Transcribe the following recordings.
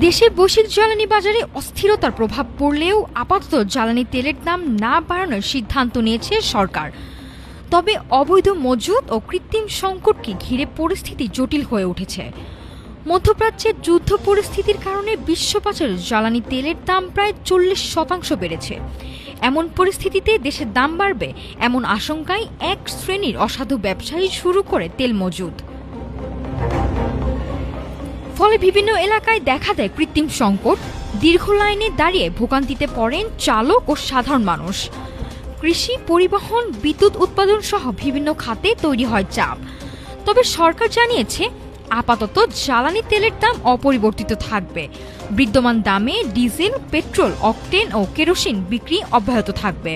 দেশে বৈশ্বিক জ্বালানি বাজারে অস্থিরতার প্রভাব পড়লেও আপাতত জ্বালানি তেলের দাম না বাড়ানোর সিদ্ধান্ত নিয়েছে সরকার। তবে অবৈধ মজুত ও কৃত্রিম সংকটকে ঘিরে পরিস্থিতি জটিল হয়ে উঠেছে। মধ্যপ্রাচ্যের যুদ্ধ পরিস্থিতির কারণে বিশ্ববাজারে জ্বালানি তেলের দাম প্রায় 40% বেড়েছে। এমন পরিস্থিতিতে দেশের দাম বাড়বে এমন আশঙ্কায় এক শ্রেণীর অসাধু ব্যবসায়ী শুরু করে তেল মজুত। ফলে বিভিন্ন এলাকায় দেখা দেয় কৃত্রিম সংকট। দীর্ঘ লাইনে দাঁড়িয়ে ভোগান্তিতে পড়েন চালক ও সাধারণ মানুষ। কৃষি, পরিবহন, বিদ্যুৎ উৎপাদন সহ বিভিন্ন খাতে তৈরি হয় চাপ। তবে সরকার জানিয়েছে আপাতত জ্বালানি তেলের দাম অপরিবর্তিত থাকবে। বিদ্যমান দামে ডিজেল, পেট্রোল, অকটেন ও কেরোসিন বিক্রি অব্যাহত থাকবে।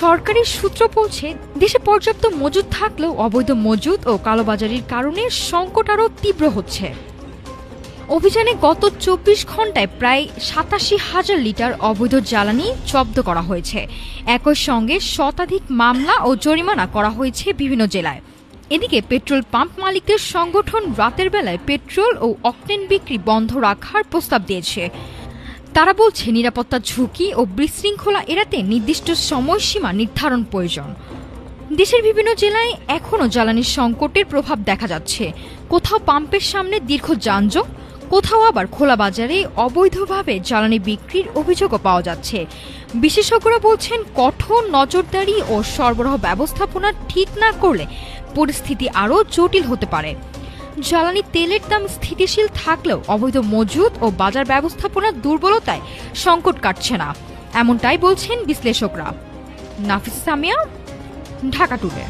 সরকারি সূত্র বলছে, দেশে পর্যাপ্ত মজুত থাকলেও অবৈধ মজুত ও কালোবাজারির কারণে সংকট আরও তীব্র হচ্ছে। অভিযানে গত 24 ঘণ্টায় প্রায় 87,000 লিটার অবৈধ জ্বালানি জব্দ করা হয়েছে। একই সঙ্গে শতাধিক মামলা ও জরিমানা করা হয়েছে বিভিন্ন জেলায়। এদিকে পেট্রোল পাম্প মালিকদের সংগঠন রাতের বেলায় পেট্রোল ও অকটেন বিক্রি বন্ধ রাখার প্রস্তাব দিয়েছে। তারা বলছে, নিরাপত্তা ঝুঁকি ও বিশৃঙ্খলা এড়াতে নির্দিষ্ট সময়সীমা নির্ধারণ প্রয়োজন। দেশের বিভিন্ন জেলায় এখনও জ্বালানির সংকটের প্রভাব দেখা যাচ্ছে। কোথাও পাম্পের সামনে দীর্ঘ যানজট, কোথাও আবার খোলা বাজারে অবৈধভাবে জ্বালানি বিক্রির অভিযোগও পাওয়া যাচ্ছে। বিশেষজ্ঞরা বলছেন, কঠোর নজরদারি ও সরবরাহ ব্যবস্থাপনা ঠিক না করলে পরিস্থিতি আরও জটিল হতে পারে। জ্বালানি তেলের দাম স্থিতিশীল থাকলেও অবৈধ মজুত ও বাজার ব্যবস্থাপনার দুর্বলতায় সংকট কাটছে না, এমনটাই বলছেন বিশ্লেষকরা। নাফিস সামিয়া, ঢাকা টুডে।